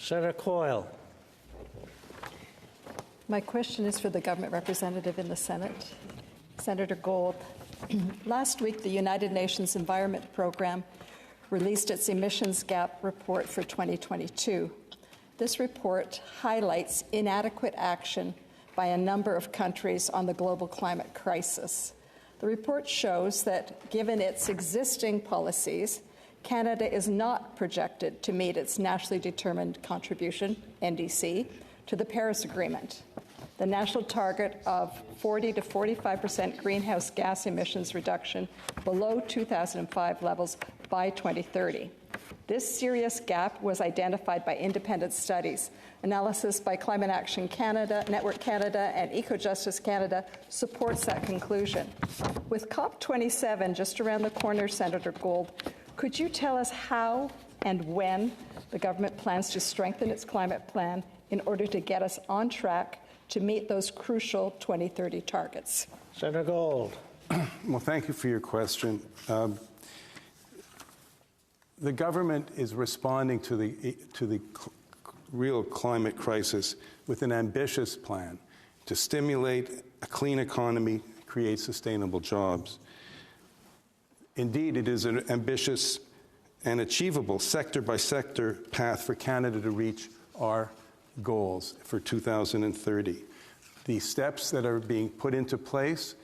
Senator Coyle. My question is for the government representative in the Senate. Senator Gold, last week the United Nations Environment Program released its Emissions Gap Report for 2022. This report highlights inadequate action by a number of countries on the global climate crisis. The report shows that, given its existing policies, Canada is not projected to meet its nationally determined contribution, NDC, to the Paris Agreement. The national target of 40 to 45% greenhouse gas emissions reduction below 2005 levels by 2030. This serious gap was identified by independent studies. Analysis by Climate Action Canada, Network Canada, and Ecojustice Canada supports that conclusion. With COP27 just around the corner, Senator Gold, could you tell us how and when the government plans to strengthen its climate plan in order to get us on track to meet those crucial 2030 targets? Senator Gold. Well, thank you for your question. The government is responding to the real climate crisis with an ambitious plan to stimulate a clean economy, create sustainable jobs. Indeed, it is an ambitious and achievable sector-by-sector path for Canada to reach our goals for 2030. The steps that are being put into place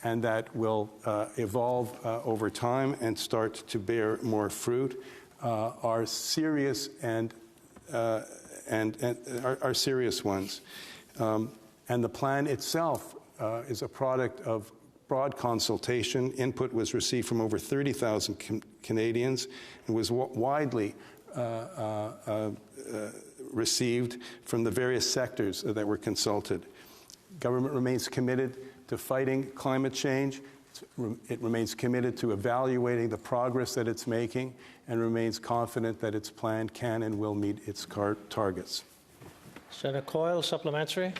and that will evolve over time and start to bear more fruit are serious and are serious ones. And the plan itself is a product of broad consultation. Input was received from over 30,000 Canadians and was widely received from the various sectors that were consulted. Government remains committed to fighting climate change. It remains committed to evaluating the progress that it's making and remains confident that its plan can and will meet its targets. Senator Coyle, supplementary.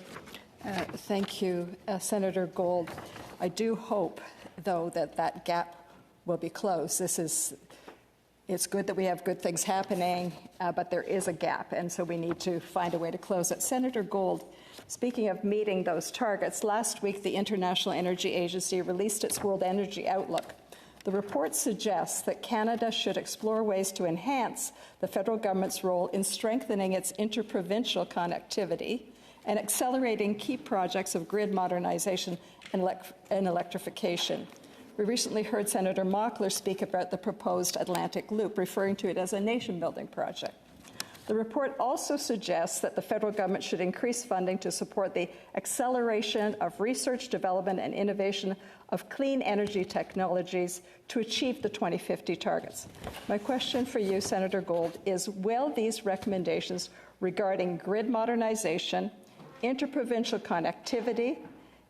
Thank you, Senator Gold. I do hope, though, that that gap will be closed. It's good that we have good things happening, but there is a gap, and so we need to find a way to close it. Senator Gold, speaking of meeting those targets, last week the International Energy Agency released its World Energy Outlook. The report suggests that Canada should explore ways to enhance the federal government's role in strengthening its interprovincial connectivity and accelerating key projects of grid modernization and electrification. We recently heard Senator Mockler speak about the proposed Atlantic Loop, referring to it as a nation-building project. The report also suggests that the federal government should increase funding to support the acceleration of research, development, and innovation of clean energy technologies to achieve the 2050 targets. My question for you, Senator Gold, is will these recommendations regarding grid modernization, interprovincial connectivity,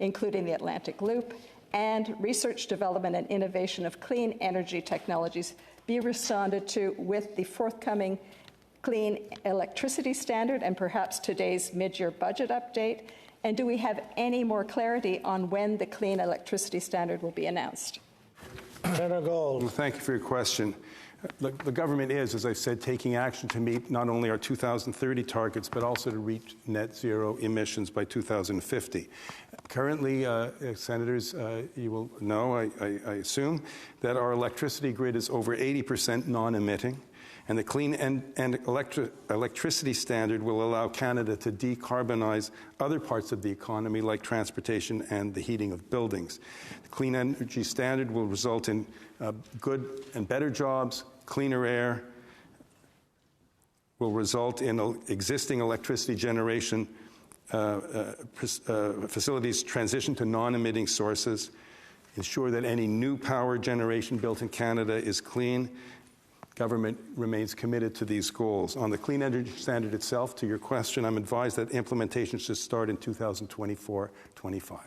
including the Atlantic Loop, and research, development, and innovation of clean energy technologies be responded to with the forthcoming clean electricity standard and perhaps today's mid-year budget update? And do we have any more clarity on when the clean electricity standard will be announced? Senator Gold. Well, thank you for your question. The government is, as I said, taking action to meet not only our 2030 targets, but also to reach net zero emissions by 2050. Currently, Senators, you will know, I assume, that our electricity grid is over 80% non-emitting, and the clean electricity standard will allow Canada to decarbonize other parts of the economy, like transportation and the heating of buildings. The clean energy standard will result in good and better jobs, cleaner air, will result in existing electricity generation facilities transition to non-emitting sources, ensure that any new power generation built in Canada is clean. Government remains committed to these goals. On the clean energy standard itself, to your question, I'm advised that implementation should start in 2024-25.